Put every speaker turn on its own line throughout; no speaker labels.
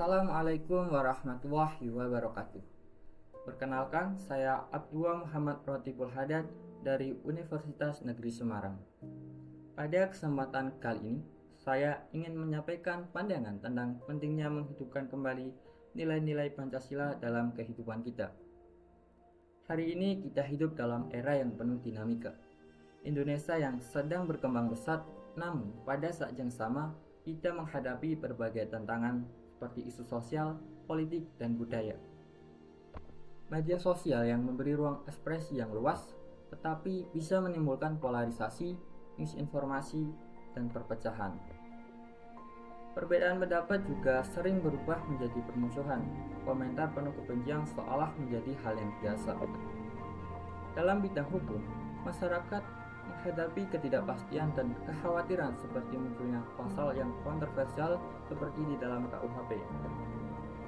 Assalamualaikum warahmatullahi wabarakatuh. Perkenalkan, saya Abdullah Muhammad Rotibul Hadad dari Universitas Negeri Semarang. Pada kesempatan kali ini, saya ingin menyampaikan pandangan tentang pentingnya menghidupkan kembali nilai-nilai Pancasila dalam kehidupan kita. Hari ini kita hidup dalam era yang penuh dinamika. Indonesia yang sedang berkembang pesat, namun pada saat yang sama kita menghadapi berbagai tantangan seperti isu sosial, politik, dan budaya. Media sosial yang memberi ruang ekspresi yang luas, tetapi bisa menimbulkan polarisasi, misinformasi, dan perpecahan. Perbedaan pendapat juga sering berubah menjadi permusuhan. Komentar penuh kebencian seolah menjadi hal yang biasa. Dalam bidang hukum, masyarakat menghadapi ketidakpastian dan kekhawatiran seperti munculnya pasal yang kontroversial seperti di dalam KUHP.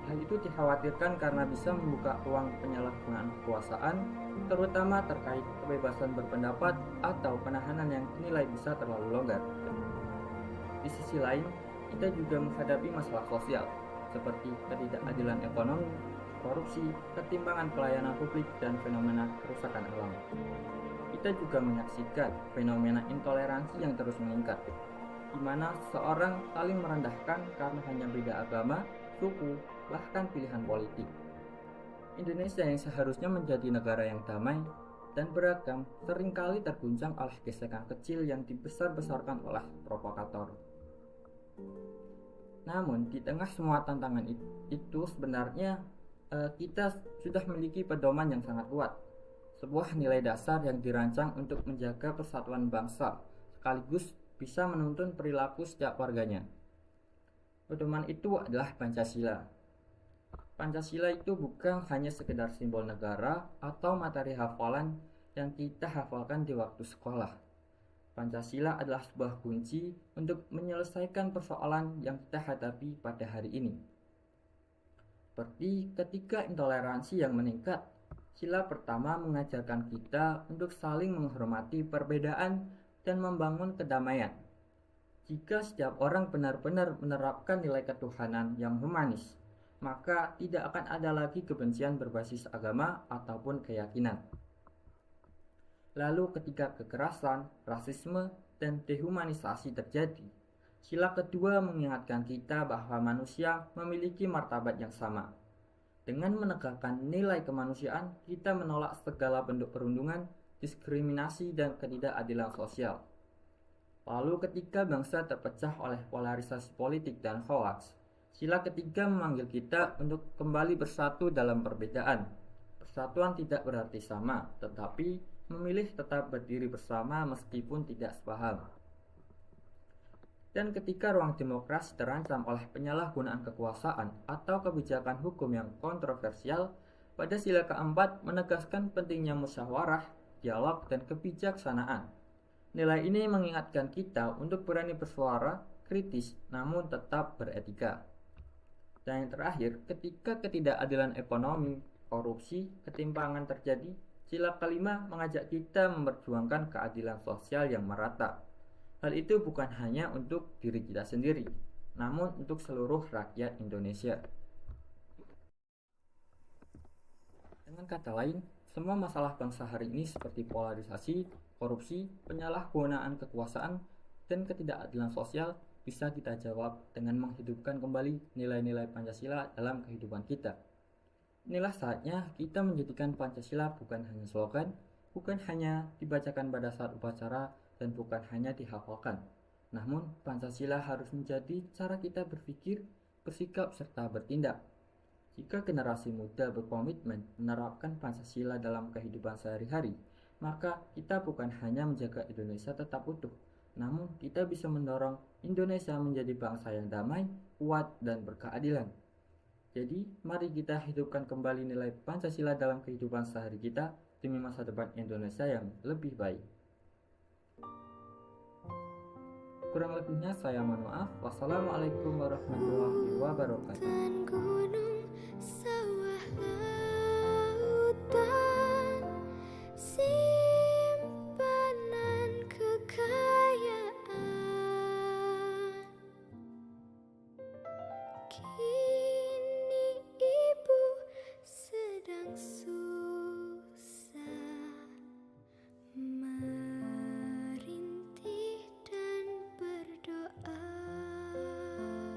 Hal itu dikhawatirkan karena bisa membuka ruang penyalahgunaan kekuasaan, terutama terkait kebebasan berpendapat atau penahanan yang dinilai bisa terlalu longgar. Di sisi lain, kita juga menghadapi masalah sosial, seperti ketidakadilan ekonomi, korupsi, ketimpangan pelayanan publik, dan fenomena kerusakan alam. Kita juga menyaksikan fenomena intoleransi yang terus meningkat, di mana seseorang saling merendahkan karena hanya beda agama, suku, bahkan pilihan politik. Indonesia yang seharusnya menjadi negara yang damai dan beragam seringkali terguncang oleh gesekan kecil yang dibesar-besarkan oleh provokator. Namun, di tengah semua tantangan itu sebenarnya kita sudah memiliki pedoman yang sangat kuat. Sebuah nilai dasar yang dirancang untuk menjaga persatuan bangsa, sekaligus bisa menuntun perilaku setiap warganya. Pedoman itu adalah Pancasila. Pancasila itu bukan hanya sekedar simbol negara atau materi hafalan yang kita hafalkan di waktu sekolah. Pancasila adalah sebuah kunci untuk menyelesaikan persoalan yang kita hadapi pada hari ini. Seperti ketika intoleransi yang meningkat, sila pertama mengajarkan kita untuk saling menghormati perbedaan dan membangun kedamaian. Jika setiap orang benar-benar menerapkan nilai ketuhanan yang humanis, maka tidak akan ada lagi kebencian berbasis agama ataupun keyakinan. Lalu ketika kekerasan, rasisme, dan dehumanisasi terjadi, sila kedua mengingatkan kita bahwa manusia memiliki martabat yang sama. Dengan menegakkan nilai kemanusiaan, kita menolak segala bentuk perundungan, diskriminasi, dan ketidakadilan sosial. Lalu ketika bangsa terpecah oleh polarisasi politik dan hoaks, sila ketiga memanggil kita untuk kembali bersatu dalam perbedaan. Persatuan tidak berarti sama, tetapi memilih tetap berdiri bersama meskipun tidak sepaham. Dan ketika ruang demokrasi terancam oleh penyalahgunaan kekuasaan atau kebijakan hukum yang kontroversial, pada sila keempat menegaskan pentingnya musyawarah, dialog, dan kebijaksanaan. Nilai ini mengingatkan kita untuk berani bersuara, kritis, namun tetap beretika. Dan yang terakhir, ketika ketidakadilan ekonomi, korupsi, ketimpangan terjadi, sila kelima mengajak kita memperjuangkan keadilan sosial yang merata. Hal itu bukan hanya untuk diri kita sendiri, namun untuk seluruh rakyat Indonesia. Dengan kata lain, semua masalah bangsa hari ini seperti polarisasi, korupsi, penyalahgunaan kekuasaan, dan ketidakadilan sosial bisa kita jawab dengan menghidupkan kembali nilai-nilai Pancasila dalam kehidupan kita. Inilah saatnya kita menjadikan Pancasila bukan hanya slogan, bukan hanya dibacakan pada saat upacara, dan bukan hanya dihafalkan. Namun, Pancasila harus menjadi cara kita berpikir, bersikap, serta bertindak. Jika generasi muda berkomitmen menerapkan Pancasila dalam kehidupan sehari-hari, maka kita bukan hanya menjaga Indonesia tetap utuh, namun kita bisa mendorong Indonesia menjadi bangsa yang damai, kuat, dan berkeadilan. Jadi, mari kita hidupkan kembali nilai Pancasila dalam kehidupan sehari kita demi masa depan Indonesia yang lebih baik. Kurang lebihnya saya mohon maaf. Wassalamualaikum warahmatullahi wabarakatuh. Gunung, sawah, lautan, simpanan kekayaan.